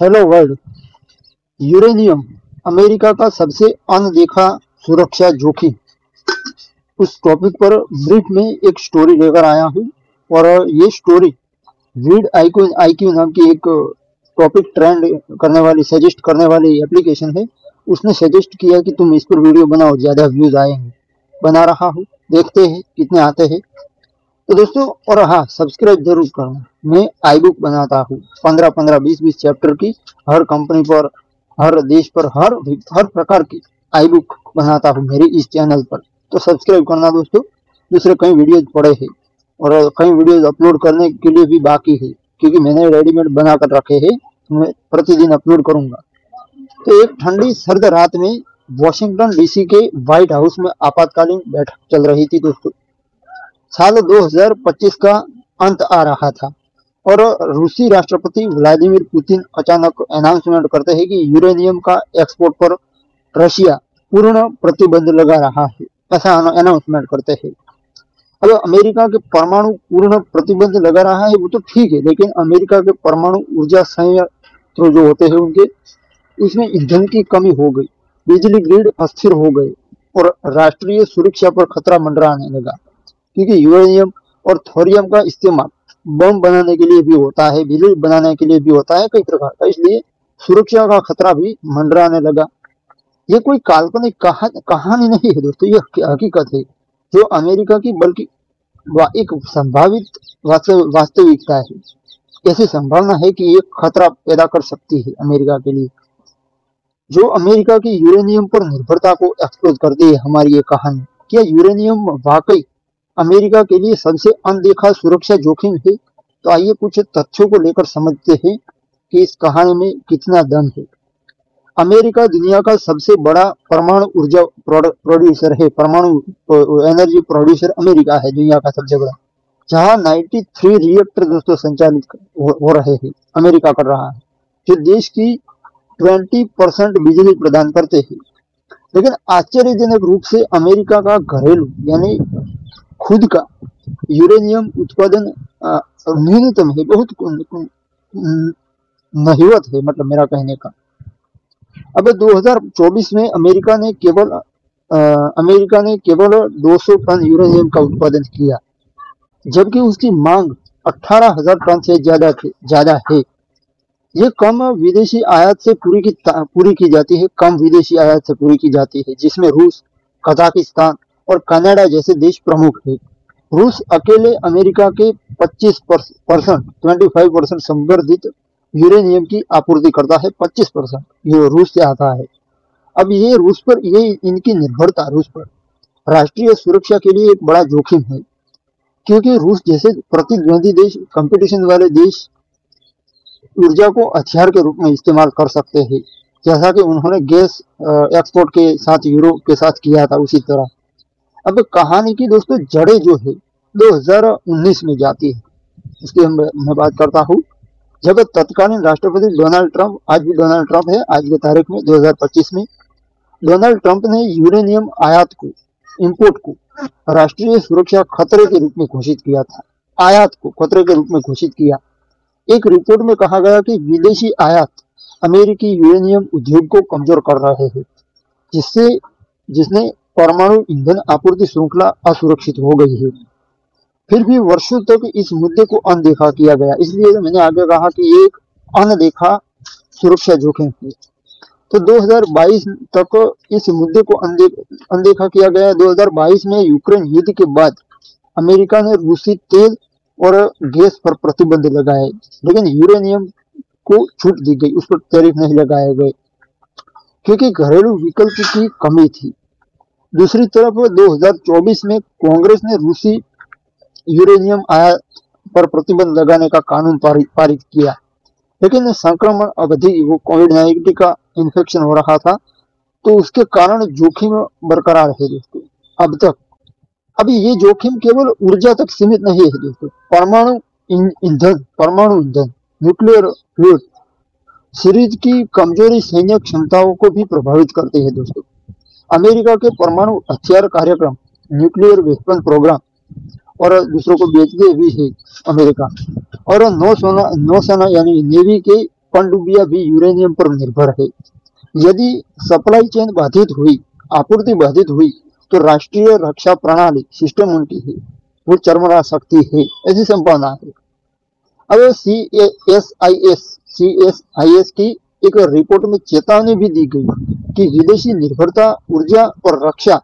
Hello world. Uranium America का सबसे अनदेखा सुरक्षा जोखिम, उस टॉपिक पर ब्रीफ में एक स्टोरी लेकर आया हूँ। और ये स्टोरी वीड आईक्यू आईक्यू नाम की एक टॉपिक ट्रेंड करने वाली सजेस्ट करने वाली एप्लीकेशन है। उसने सजेस्ट किया कि तुम इस पर वीडियो बनाओ, ज्यादा व्यूज आएंगे। बना रहा हूँ, देखते हैं कितने आते हैं। तो दोस्तों, और हाँ, सब्सक्राइब जरूर करना। मैं आई बुक बनाता हूँ 15-15, 20-20 चैप्टर की, हर कंपनी पर, हर देश पर, हर प्रकार की आई बुक बनाता हूँ मेरी इस चैनल पर। तो सब्सक्राइब करना दोस्तों। दूसरे कई वीडियोज पड़े हैं और कई वीडियोज अपलोड करने के लिए भी बाकी है, क्योंकि मैंने रेडीमेड बना कर रखे हैं। मैं प्रतिदिन अपलोड करूंगा। तो एक ठंडी सर्द रात में वॉशिंगटन डीसी के व्हाइट हाउस में आपातकालीन बैठक चल रही थी दोस्तों। साल 2025 का अंत आ रहा था और रूसी राष्ट्रपति व्लादिमीर पुतिन अचानक अनाउंसमेंट करते हैं कि यूरेनियम का एक्सपोर्ट पर रशिया पूर्ण प्रतिबंध लगा रहा है। ऐसा अनाउंसमेंट करते हैं। अब अमेरिका के परमाणु पूर्ण प्रतिबंध लगा रहा है वो तो ठीक है, लेकिन अमेरिका के परमाणु ऊर्जा संयंत्र जो होते हैं उनके, इसमें ईंधन की कमी हो गई, बिजली ग्रिड अस्थिर हो गए और राष्ट्रीय सुरक्षा पर खतरा मंडराने लगा। क्योंकि यूरेनियम और थोरियम का इस्तेमाल बम बनाने के लिए भी होता है, बिजली बनाने के लिए भी होता है, कई प्रकार का, इसलिए सुरक्षा का खतरा भी मंडराने लगा। ये कोई काल्पनिक कहानी नहीं है दोस्तों, ये हकीकत है जो अमेरिका की बल्कि एक संभावित वास्तविकता है। ऐसी संभावना है कि ये खतरा पैदा कर सकती है अमेरिका के लिए। जो अमेरिका की यूरेनियम पर निर्भरता को एक्सपोज करती है हमारी ये कहानी। क्या यूरेनियम वाकई अमेरिका के लिए सबसे अनदेखा सुरक्षा जोखिम है? तो आइए कुछ तथ्यों को लेकर समझते हैं कि इस कहानी में कितना दम है। अमेरिका दुनिया का सबसे बड़ा परमाणु ऊर्जा प्रोड्यूसर है। परमाणु एनर्जी प्रोड्यूसर अमेरिका है, दुनिया का सबसे बड़ा, जहां 93 रिएक्टर दोस्तों संचालित हो रहे हैं, अमेरिका कर रहा है, जो देश की 20% बिजली प्रदान करते हैं। लेकिन आश्चर्यजनक रूप से अमेरिका का घरेलू यानी खुद का यूरेनियम उत्पादन न्यूनतम है, बहुत नहिवत है, मतलब मेरा कहने का। अब 2024 में अमेरिका ने केवल 200 टन यूरेनियम का उत्पादन किया, जबकि उसकी मांग 18,000 टन से ज्यादा है। ये कम विदेशी आयात से पूरी की जाती है, कम विदेशी आयात से पूरी की जाती है, जिसमें रूस, कजाकिस्तान और कनाडा जैसे देश प्रमुख है। रूस अकेले अमेरिका के 25% संवर्धित यूरेनियम की आपूर्ति करता है। 25% ये रूस से आता है। अब ये इनकी निर्भरता रूस पर राष्ट्रीय सुरक्षा के लिए एक बड़ा जोखिम है, क्योंकि रूस जैसे प्रतिद्वंदी देश, कंपटीशन वाले देश ऊर्जा को हथियार के रूप में इस्तेमाल कर सकते हैं, जैसा कि उन्होंने गैस एक्सपोर्ट के साथ यूरोप के साथ किया था, उसी तरह। अब कहानी की दोस्तों जड़ें जो है 2019 में जाती है, इसकी मैं बात करता हूँ। जब तत्कालीन राष्ट्रपति डोनाल्ड ट्रंप, आज भी डोनाल्ड ट्रंप है, आज की तारीख में 2025 में डोनाल्ड ट्रंप ने यूरेनियम इंपोर्ट को राष्ट्रीय सुरक्षा खतरे के रूप में घोषित किया था। आयात को खतरे के रूप में घोषित किया। एक रिपोर्ट में कहा गया कि विदेशी आयात अमेरिकी यूरेनियम उद्योग को कमजोर कर रहे हैं, जिसने परमाणु ईंधन आपूर्ति श्रृंखला असुरक्षित हो गई है। फिर भी वर्षों तक इस मुद्दे को अनदेखा किया गया, इसलिए मैंने आगे कहा कि ये एक अनदेखा सुरक्षा जोखिम है। तो 2022 तक इस मुद्दे को अनदेखा किया गया। 2022 में यूक्रेन युद्ध के बाद अमेरिका ने रूसी तेल और गैस पर प्रतिबंध लगाए, लेकिन यूरेनियम को छूट दी गई, उस पर टैरिफ नहीं लगाए गए, क्योंकि घरेलू विकल्प की कमी थी। दूसरी तरफ 2024 में कांग्रेस ने रूसी यूरेनियम आयात पर प्रतिबंध लगाने का कानून पारित किया, लेकिन संक्रमण अवधि, वो कोविड-19 का इन्फेक्शन हो रहा था, तो उसके कारण जोखिम बरकरार है दोस्तों अब तक। अभी ये जोखिम केवल ऊर्जा तक सीमित नहीं है दोस्तों। परमाणु ईंधन, न्यूक्लियर फ्यूल सीरीज की कमजोरी सैन्य क्षमताओं को भी प्रभावित करती है दोस्तों। अमेरिका के परमाणु हथियार कार्यक्रम, न्यूक्लियर वेपन प्रोग्राम, और दूसरों को बेचते भी है अमेरिका। और नौसेना यानी नेवी के पनडुब्बियां भी यूरेनियम पर निर्भर है। यदि सप्लाई चेन बाधित हुई, आपूर्ति बाधित हुई, तो राष्ट्रीय रक्षा प्रणाली सिस्टम उनकी है वो चरमरा सकती है, ऐसी संभावना है। अब सी एस आई एस की एक रिपोर्ट में चेतावनी भी दी गई कि विदेशी निर्भरता ऊर्जा और रक्षा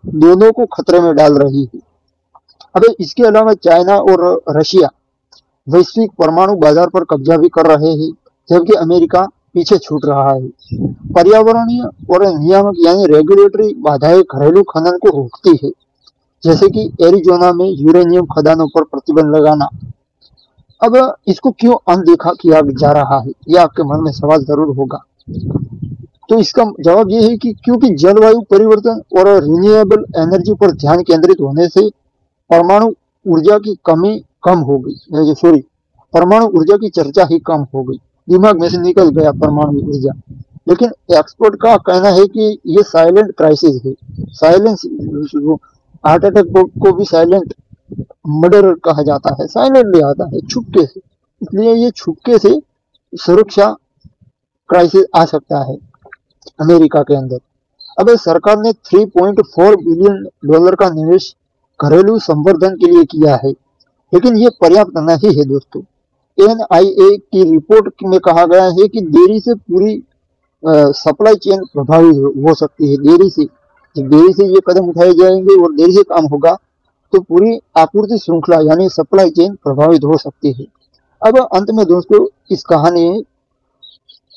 दोनों को खतरे में डाल रही है। अब इसके अलावा चाइना और रशिया वैश्विक परमाणु बाजार पर कब्जा भी कर रहे हैं, जबकि अमेरिका पीछे छूट रहा है। पर्यावरणीय और नियामक यानी रेगुलेटरी बाधाएं घरेलू खनन को रोकती है, जैसे कि एरिजोना में यूरेनियम खदानों पर प्रतिबंध लगाना। अब इसको क्यों अनदेखा किया जा रहा है, यह आपके मन में सवाल जरूर होगा। तो इसका जवाब ये है कि क्योंकि जलवायु परिवर्तन और रिन्यूएबल एनर्जी पर ध्यान केंद्रित होने से परमाणु ऊर्जा की कमी कम हो गई, सॉरी, परमाणु ऊर्जा की चर्चा ही कम हो गई, दिमाग में से निकल गया परमाणु ऊर्जा। लेकिन एक्सपर्ट का कहना है कि ये साइलेंट क्राइसिस है। साइलेंस, हार्ट अटैक को भी साइलेंट मर्डर कहा जाता है, साइलेंटली आता है, छुपके से। इसलिए ये छुपके से सुरक्षा क्राइसिस आ सकता है अमेरिका के अंदर। अब सरकार ने $3.4 बिलियन का निवेश घरेलू संवर्धन के लिए किया है, लेकिन ये पर्याप्त नहीं है दोस्तों। एनआईए की रिपोर्ट में कहा गया है कि देरी से पूरी सप्लाई चेन प्रभावित हो सकती है। देरी से, जब देरी से ये कदम उठाए जाएंगे और देरी से काम होगा तो पूरी आपूर्ति श्रृंखला यानी सप्लाई चेन प्रभावित हो सकती है। अब अंत में दोस्तों, इस कहानी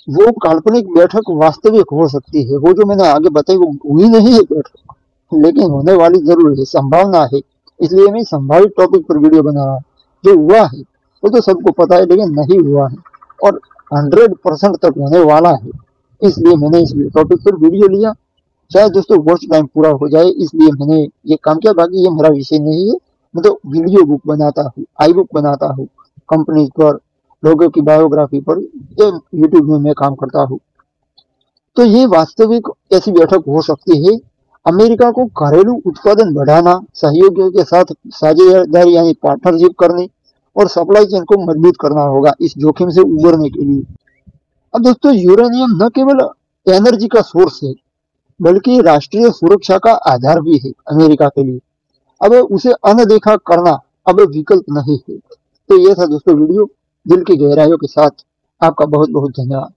वो काल्पनिक बैठक वास्तविक हो सकती है। वो जो मैंने आगे बताई वो हुई नहीं है बैठक, लेकिन होने वाली जरूर है, संभावना है। इसलिए मैं संभावित टॉपिक पर वीडियो बना रहा हूँ। जो हुआ है वो तो सबको पता है, लेकिन नहीं हुआ है और 100% तक होने वाला है। इसलिए मैंने इस टॉपिक पर वीडियो लिया। शायद दोस्तों वॉच टाइम पूरा हो जाए, इसलिए मैंने ये काम किया। बाकी ये मेरा विषय नहीं है। मैं तो वीडियो बुक बनाता हूँ, आई बुक बनाता हूँ, कंपनी पर, लोगों की बायोग्राफी पर, ये यूट्यूब में मैं काम करता हूँ। तो ये वास्तविक ऐसी बैठक हो सकती है। अमेरिका को घरेलू उत्पादन बढ़ाना, सहयोगियों के साथ साझेदारी यानी पार्टनरशिप करनी और सप्लाई चेन को मजबूत करना होगा इस जोखिम से उबरने के लिए। अब दोस्तों, यूरेनियम न केवल एनर्जी का सोर्स है, बल्कि राष्ट्रीय सुरक्षा का आधार भी है अमेरिका के लिए। अब उसे अनदेखा करना अब विकल्प नहीं है। तो ये था दोस्तों वीडियो। दिल की गहराइयों के साथ आपका बहुत बहुत धन्यवाद।